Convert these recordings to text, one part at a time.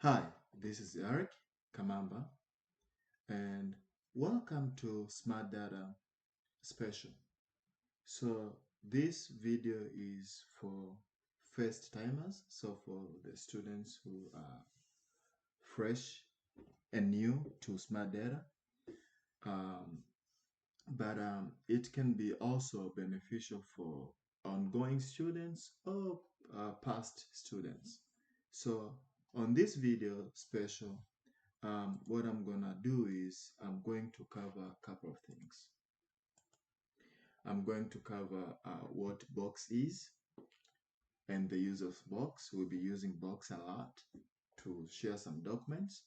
Hi, this is Eric Kamamba, and welcome to Smart Data Special. So, this video is for first timers, so for the students who are fresh and new to Smart Data. Um, but it can be also beneficial for ongoing students or past students. So, on this video special, what I'm gonna do is I'm going to cover a couple of things. I'm going to cover what box is and the use of box. We'll be using box a lot to share some documents,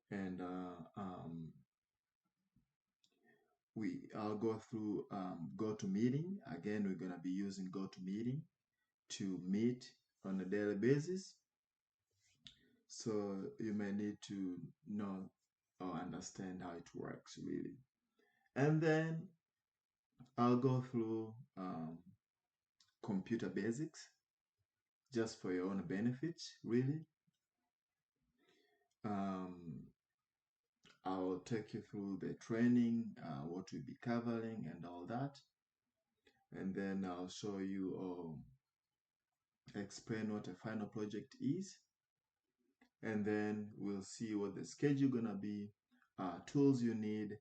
and I'll go through GoToMeeting. Again, we're gonna be using GoToMeeting to meet on a daily basis. So you may need to know or understand how it works really. And then I'll go through computer basics just for your own benefit, really. Um, I'll take you through the training, what we'll be covering, and all that. And then I'll show you or explain what a final project is. And then we'll see what the schedule gonna be, tools you need,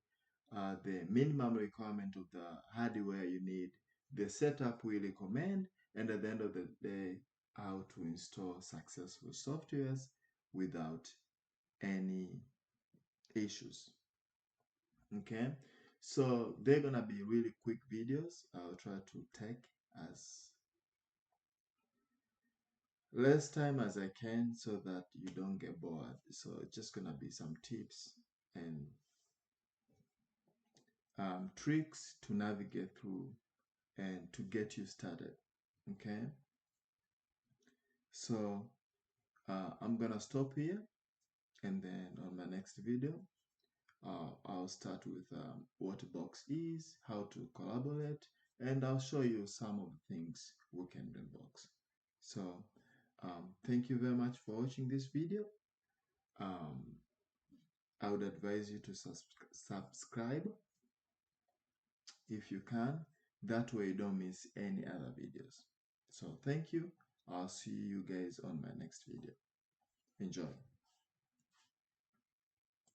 the minimum requirement of the hardware you need, the setup we recommend, and at the end of the day, how to install successful softwares without any issues. Okay, so they're gonna be really quick videos. I'll try to take as less time as I can so that you don't get bored. So it's just gonna be some tips and tricks to navigate through and to get you started. Okay, so I'm gonna stop here, and then on my next video I'll start with what a box is, how to collaborate, and I'll show you some of the things we can do in box. So thank you very much for watching this video. um, I would advise you to subscribe if you can. That way you don't miss any other videos. So thank you. I'll see you guys on my next video. Enjoy.